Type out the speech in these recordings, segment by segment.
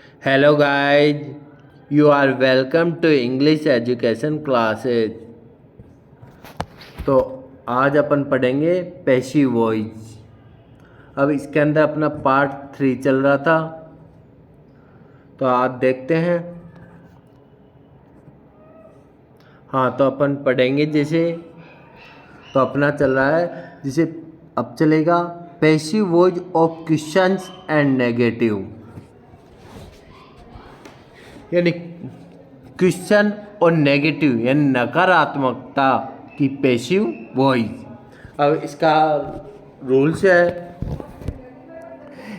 Hello guys, you are welcome to English education classes। तो आज अपन पढ़ेंगे पैसिव वॉइस। अब इसके अंदर अपना पार्ट 3 चल रहा था, तो आज देखते हैं। हाँ, तो अपन पढ़ेंगे जैसे, तो अपना चल रहा है जैसे अब चलेगा passive voice of questions and negative, यानी क्वेश्चन और नेगेटिव यानी नकारात्मकता की पैसिव वॉइस। अब इसका रूल्स है,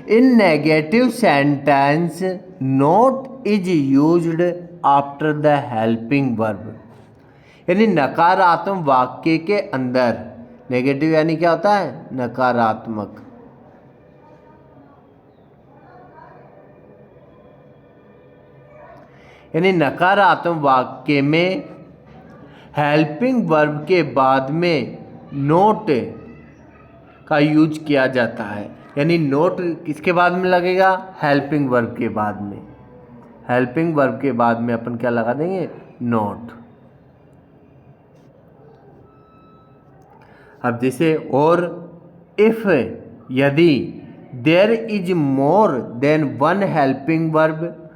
in negative sentence not is used after the helping verb, यानी नकारात्मक वाक्य के अंदर, नेगेटिव यानी क्या होता है, नकारात्मक, यानी नकारात्मक वाक्य में हेल्पिंग वर्ब के बाद में नोट का यूज किया जाता है। यानी नोट किसके बाद में लगेगा, हेल्पिंग वर्ब के बाद में। हेल्पिंग वर्ब के बाद में अपन क्या लगा देंगे, नोट। अब जैसे और इफ, यदि there is more than one helping verb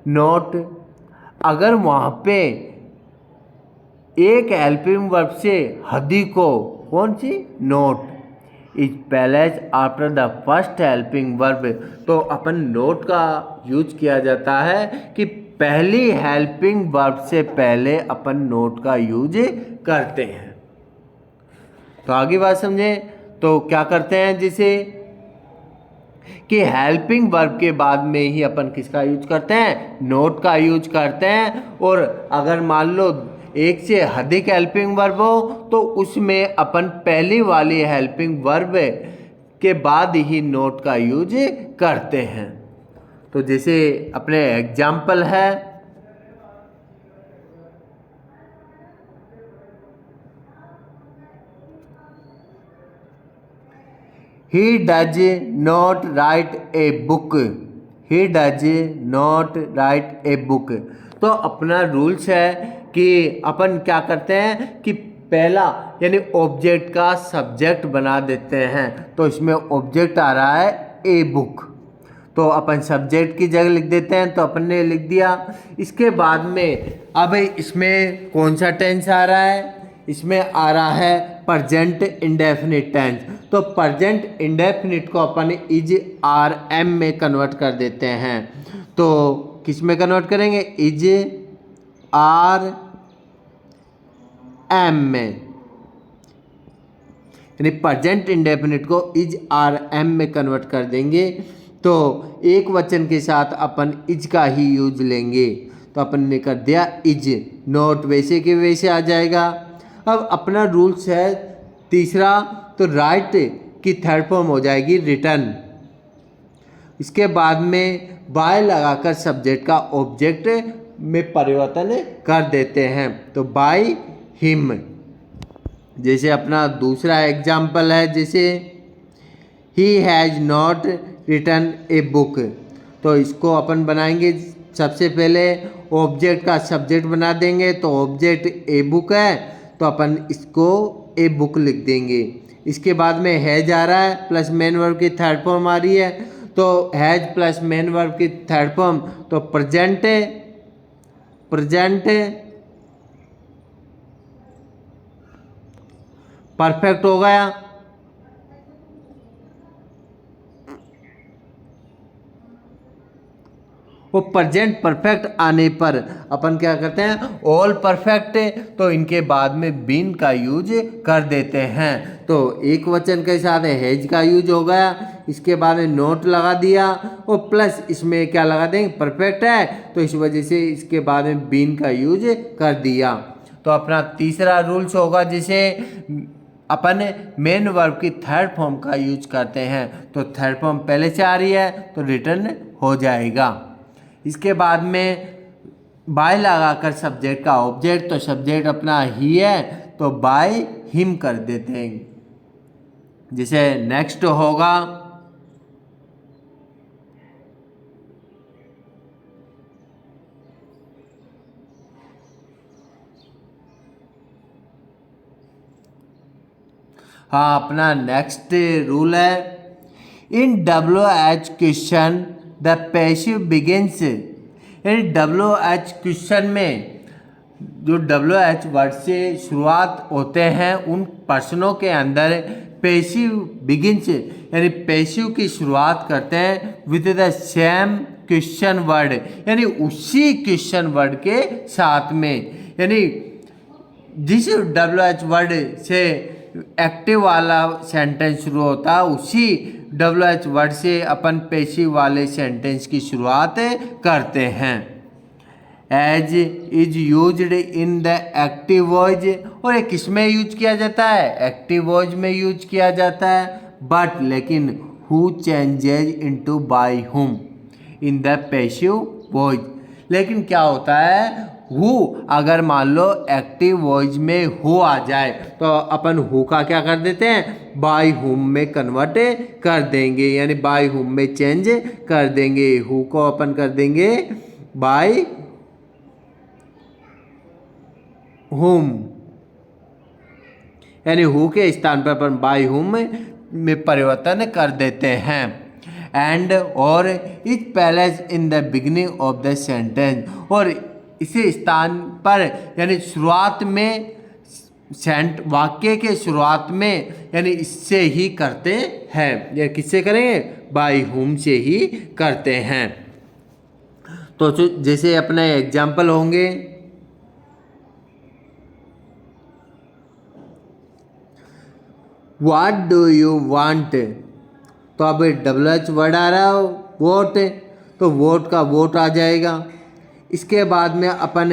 note, अगर वहाँ पे एक हेल्पिंग वर्ब से अधिक को, कौन सी, not, is placed after the first helping verb, तो अपन नोट का यूज किया जाता है कि पहली हेल्पिंग वर्ब से पहले अपन नोट का यूज करते हैं। तो आगे बात समझे, तो क्या करते हैं जैसे कि हेल्पिंग वर्ब के बाद में ही अपन किसका यूज करते हैं, नोट का यूज करते हैं। और अगर मान लो एक से अधिक हेल्पिंग वर्ब हो तो उसमें अपन पहली वाली हेल्पिंग वर्ब के बाद ही नोट का यूज करते हैं। तो जैसे अपने एग्जाम्पल है, he does not write a book, he does not write a book। तो अपना रूल्स है कि अपन क्या करते हैं कि पहला यानी ऑब्जेक्ट का सब्जेक्ट बना देते हैं। तो इसमें ऑब्जेक्ट आ रहा है ए बुक, तो अपन सब्जेक्ट की जगह लिख देते हैं, तो अपन ने लिख दिया। इसके बाद में अब इसमें कौन सा टेंस आ रहा है, इसमें आ रहा है प्रेजेंट इंडेफिनिट टेंस। तो प्रेजेंट इंडेफिनिट को अपन इज आर एम में कन्वर्ट कर देते हैं। तो किस में कन्वर्ट करेंगे, इज आर एम में, यानी प्रेजेंट इंडेफिनिट को इज आर एम में कन्वर्ट कर देंगे। तो एक वचन के साथ अपन इज का ही यूज लेंगे, तो अपन ने कर दिया इज, नोट वैसे के वैसे आ जाएगा। अब अपना रूल्स है तीसरा, तो राइट की थर्ड फॉर्म हो जाएगी रिटर्न। इसके बाद में बाय लगाकर सब्जेक्ट का ऑब्जेक्ट में परिवर्तन कर देते हैं, तो बाय हिम। जैसे अपना दूसरा एग्जाम्पल है, जैसे he has not return a book, तो इसको अपन बनाएंगे सबसे पहले ऑब्जेक्ट का सब्जेक्ट बना देंगे। तो ऑब्जेक्ट ए बुक है, तो अपन इसको ए बुक लिख देंगे। इसके बाद में हैज आ रहा है प्लस मेन वर्ब की थर्ड फॉर्म आ रही है, तो हैज प्लस मेन वर्ब की थर्ड फॉर्म, तो प्रेजेंट परफेक्ट हो गया। वो प्रेजेंट परफेक्ट आने पर अपन क्या करते हैं, ऑल परफेक्ट, तो इनके बाद में बीन का यूज कर देते हैं। तो एक वचन के साथ हैज का यूज हो गया, इसके बाद में नोट लगा दिया और प्लस इसमें क्या लगा देंगे, परफेक्ट है, तो इस वजह से इसके बाद में बीन का यूज कर दिया। तो अपना तीसरा रूल्स होगा, जैसे अपन मेन वर्ब की थर्ड फॉर्म का यूज करते हैं, तो थर्ड फॉर्म पहले से आ रही है तो रिटर्न हो जाएगा। इसके बाद में बाय लगाकर सब्जेक्ट का ऑब्जेक्ट, तो सब्जेक्ट अपना ही है तो बाय हिम कर देते हैं। जैसे नेक्स्ट होगा हाँ, अपना नेक्स्ट रूल है इन WH question the passive begins. यानी WH क्वेश्चन में जो WH वर्ड से शुरुआत होते हैं उन प्रश्नों के अंदर पैसिव बिगिंस यानी पैसिव की शुरुआत करते हैं with the same question word, यानी उसी क्वेश्चन वर्ड के साथ में। यानी जिस WH वर्ड से एक्टिव वाला सेंटेंस शुरू होता है उसी WH वर्ड से अपन पैसिव वाले सेंटेंस की शुरुआत करते हैं। As is used in the active voice, और ये किस में यूज किया जाता है? एक्टिव वॉइस में यूज किया जाता है। बट लेकिन who changes into by whom in the passive voice. लेकिन क्या होता है, हु अगर मान लो एक्टिव वॉइस में हु आ जाए तो अपन हु का क्या कर देते हैं, बाय हुम में कन्वर्ट कर देंगे, यानी बाय हुम में चेंज कर देंगे। हु को अपन कर देंगे बाय हुम, यानी हु के स्थान पर अपन बाय हुम में परिवर्तन कर देते हैं। एंड और is palace in the beginning of the sentence, और इसी स्थान पर यानी शुरुआत में वाक्य के शुरुआत में यानी इससे ही करते हैं। या किससे करेंगे? बाय हुम से ही करते हैं। तो जैसे अपने एग्जाम्पल होंगे, व्हाट डू यू वांट, तो अब WH वर्ड आ रहा हो वोट, तो वोट का वोट आ जाएगा। इसके बाद में अपन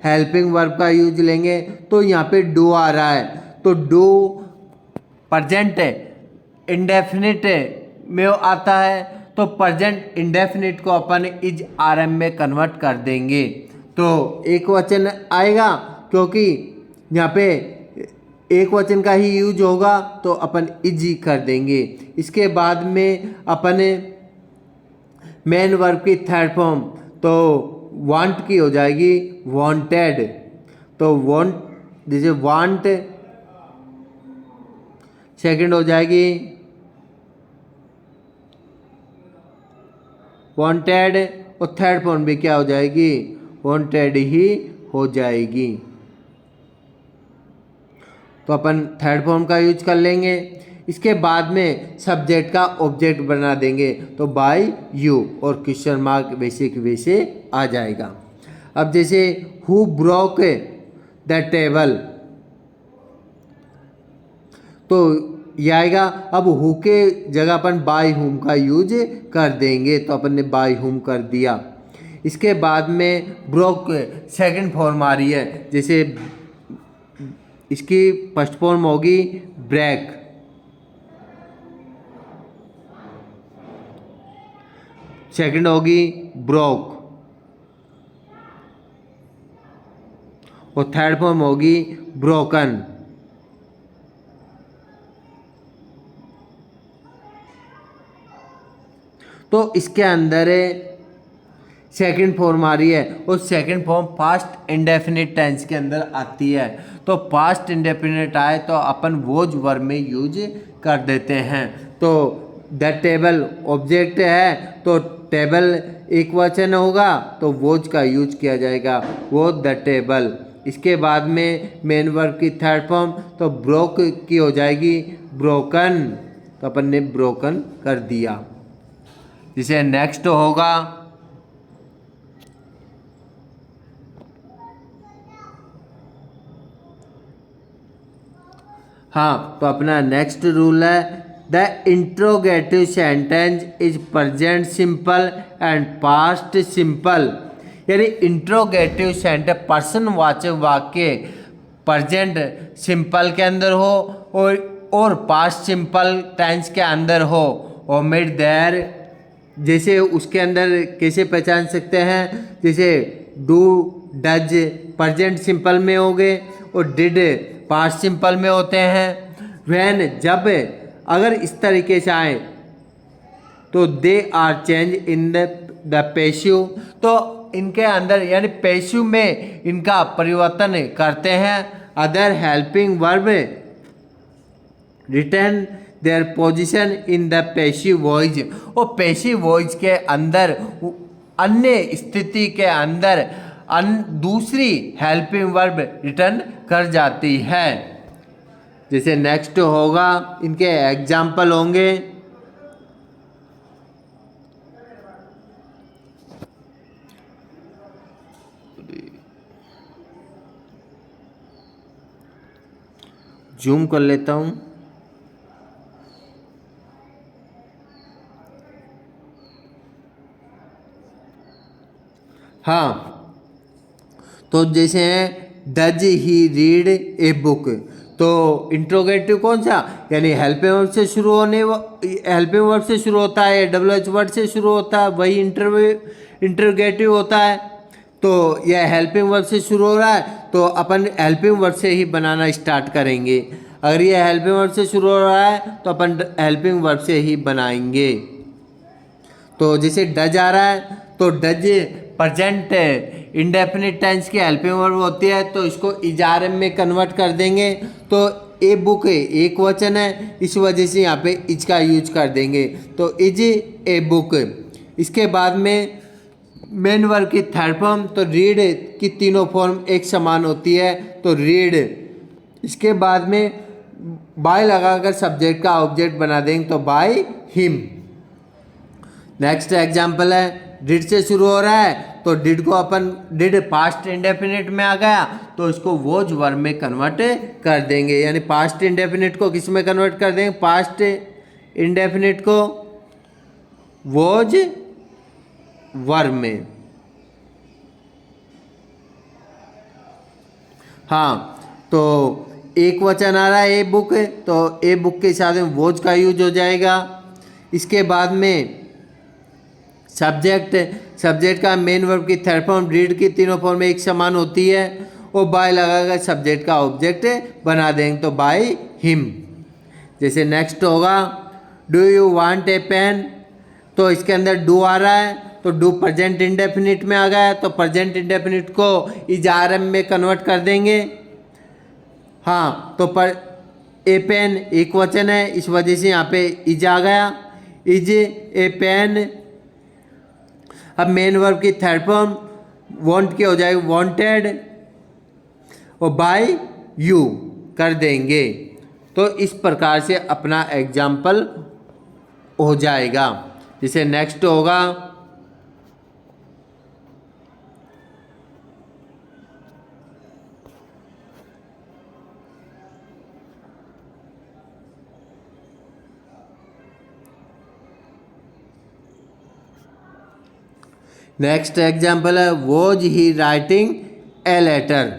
हेल्पिंग वर्ब का यूज लेंगे, तो यहाँ पे डू आ रहा है, तो डू प्रेजेंट इंडेफिनिट में आता है, तो प्रेजेंट इंडेफिनिट को अपन इज RM में कन्वर्ट कर देंगे तो एक वचन आएगा, क्योंकि यहाँ पे एक वचन का ही यूज होगा तो अपन इज ही कर देंगे। इसके बाद में अपन मेन वर्ब की थर्ड फॉर्म तो वांट की हो जाएगी वांटेड, तो वांट जैसे वांट सेकंड हो जाएगी वांटेड, और थर्ड फॉर्म भी क्या हो जाएगी, वांटेड ही हो जाएगी। तो अपन थर्ड फॉर्म का यूज कर लेंगे। इसके बाद में सब्जेक्ट का ऑब्जेक्ट बना देंगे, तो बाय यू, और क्वेश्चन मार्क वैसे के वैसे आ जाएगा। अब जैसे हु ब्रोक द टेबल, तो ये आएगा। अब हु के जगह अपन बाय हुम का यूज कर देंगे, तो अपन ने बाय हुम कर दिया। इसके बाद में ब्रोक सेकंड फॉर्म आ रही है, जैसे इसकी फर्स्ट फॉर्म होगी ब्रेक, सेकंड होगी ब्रोक, और थर्ड फॉर्म होगी ब्रोकन। तो इसके अंदर सेकंड फॉर्म आ रही है, और second form past indefinite tense के अंदर आती है। तो पास्ट इंडेफिनिट आए तो अपन वोज वर्ब में यूज कर देते हैं। तो द टेबल ऑब्जेक्ट है, तो टेबल एक वचन होगा तो वोज का यूज किया जाएगा, वो द टेबल। इसके बाद में मेन वर्ब की थर्ड फॉर्म तो ब्रोक की हो जाएगी ब्रोकन, तो अपन ने ब्रोकन कर दिया। जिसे नेक्स्ट होगा हाँ, तो अपना नेक्स्ट रूल है the interrogative sentence is present simple and past simple. यानी इंट्रोगेटिव सेंटेंस पर्सनवाचक वाक्य प्रेजेंट सिंपल के अंदर हो और पास्ट सिंपल टेंस के अंदर हो। ओमिट देयर, जैसे उसके अंदर कैसे पहचान सकते हैं, जैसे डू डज प्रेजेंट सिंपल में हो गए और डिड पास्ट सिंपल में होते हैं। व्हेन जब अगर इस तरीके से आए तो they are change in the passive, तो इनके अंदर यानी पैसिव में इनका परिवर्तन करते हैं। Other helping verb return their position in the passive voice. और पैसिव वॉइस के अंदर अन्य स्थिति के अंदर दूसरी हेल्पिंग वर्ब रिटर्न कर जाती है। जैसे नेक्स्ट होगा, इनके एग्जाम्पल होंगे। जूम कर लेता हूं। हाँ, तो जैसे हैं does he read a book, तो इंट्रोगेटिव कौन सा, यानी हेल्पिंग वर्ब से शुरू हेल्पिंग वर्ब से शुरू होता है, WH वर्ड से शुरू होता है, वही इंट्रोगेटिव होता है। तो यह हेल्पिंग वर्ब से शुरू हो रहा है तो अपन हेल्पिंग वर्ब से ही बनाना स्टार्ट करेंगे। अगर यह हेल्पिंग वर्ब से शुरू हो रहा है तो अपन हेल्पिंग वर्ब से ही बनाएंगे। तो जैसे डज आ रहा है तो डज प्रेजेंट इंडेफिनिट टेंस की हेल्पिंग वर्ब होती है, तो इसको इज RM में कन्वर्ट कर देंगे। तो ए बुक एक वचन है, इस वजह से यहाँ पे इज का यूज कर देंगे, तो इज ए बुक। इसके बाद में मेन वर्ब की थर्ड फॉर्म, तो रीड की तीनों फॉर्म एक समान होती है, तो रीड। इसके बाद में बाय लगाकर सब्जेक्ट का ऑब्जेक्ट बना देंगे, तो बाय हिम। नेक्स्ट एग्जाम्पल है, डिड से शुरू हो रहा है तो डिड को अपन डिड पास्ट इंडेफिनिट में आ गया तो इसको वोज वर्ब में कन्वर्ट कर देंगे, यानी पास्ट इंडेफिनिट को किस में कन्वर्ट कर देंगे, पास्ट इंडेफिनिट को वोज वर्ब में। हाँ, तो एक वचन आ रहा है ए बुक, तो ए बुक के साथ में वोज का यूज हो जाएगा। इसके बाद में सब्जेक्ट का मेन वर्ब की थर्ड फॉर्म रीड की तीनों फॉर्म में एक समान होती है, और बाय लगाकर सब्जेक्ट का ऑब्जेक्ट बना देंगे, तो बाय हिम। जैसे नेक्स्ट होगा, do you want a pen, तो इसके अंदर डू आ रहा है तो डू प्रेजेंट इंडेफिनिट में आ गया है, तो प्रेजेंट इंडेफिनिट को इज RM में कन्वर्ट कर देंगे। हाँ, तो पर ए पेन एक वचन है, इस वजह से यहाँ पे इज आ गया, इज ए पेन। अब मेन वर्ब की थर्ड फॉर्म वांट की हो जाएगी वांटेड, और बाय यू कर देंगे। तो इस प्रकार से अपना एग्जाम्पल हो जाएगा। जैसे नेक्स्ट होगा, नेक्स्ट एग्जाम्पल है, was he writing a letter,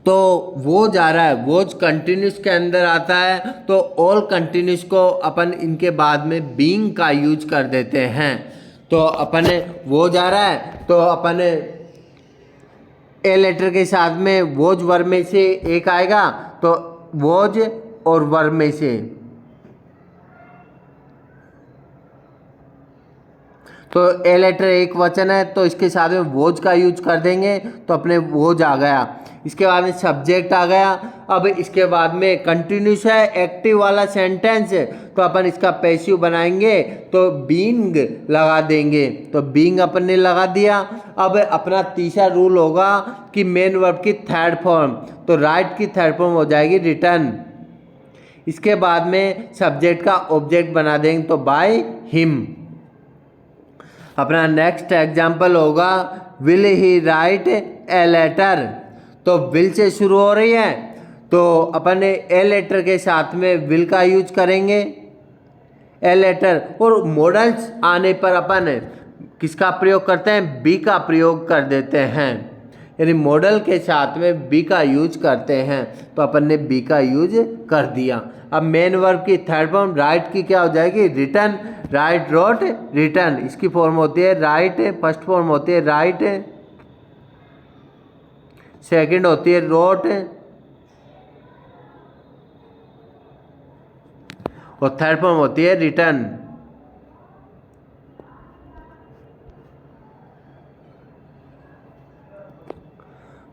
तो वोज आ रहा है, वोज कंटिन्यूस के अंदर आता है, तो ऑल कंटिन्यूस को अपन इनके बाद में बीइंग का यूज कर देते हैं। तो अपन वोज आ रहा है तो अपन ए लेटर के साथ में वोज वर्ब में से एक आएगा, तो वोज और वर्ब में से, तो ए लेटर एक वचन है तो इसके साथ में वोज का यूज कर देंगे, तो अपने वोज आ गया। इसके बाद में सब्जेक्ट आ गया। अब इसके बाद में कंटिन्यूस है, एक्टिव वाला सेंटेंस है, तो अपन इसका पैसिव बनाएंगे, तो बीइंग लगा देंगे, तो बीइंग अपन ने लगा दिया। अब अपना तीसरा रूल होगा कि मेन वर्ब की थर्ड फॉर्म, तो राइट की थर्ड फॉर्म हो जाएगी रिटर्न। इसके बाद में सब्जेक्ट का ऑब्जेक्ट बना देंगे, तो बाय हिम। अपना नेक्स्ट एग्जाम्पल होगा, will he write a letter, तो विल से शुरू हो रही है तो अपन ए लेटर के साथ में विल का यूज करेंगे, ए लेटर। और मॉडल्स आने पर अपन किसका प्रयोग करते हैं, बी का प्रयोग कर देते हैं, यानी मॉडल के साथ में बी का यूज करते हैं, तो अपन ने बी का यूज कर दिया। अब मेन वर्ब की थर्ड फॉर्म राइट की क्या हो जाएगी, रिटर्न, राइट रोट रिटर्न, इसकी फॉर्म होती है राइट, फर्स्ट फॉर्म होती है राइट, सेकंड होती है रोट, और थर्ड फॉर्म होती है रिटर्न।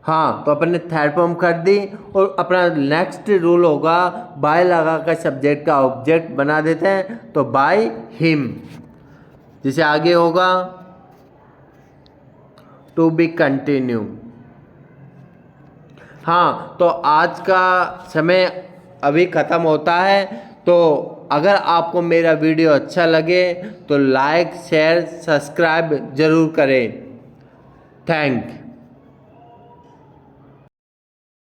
हाँ, तो अपन ने थर्ड फॉर्म कर दी और अपना नेक्स्ट रूल होगा बाय लगा कर सब्जेक्ट का ऑब्जेक्ट बना देते हैं, तो बाय हिम। जैसे आगे होगा टू बी कंटिन्यू। हाँ, तो आज का समय अभी ख़त्म होता है। तो अगर आपको मेरा वीडियो अच्छा लगे तो लाइक शेयर सब्सक्राइब ज़रूर करें। थैंक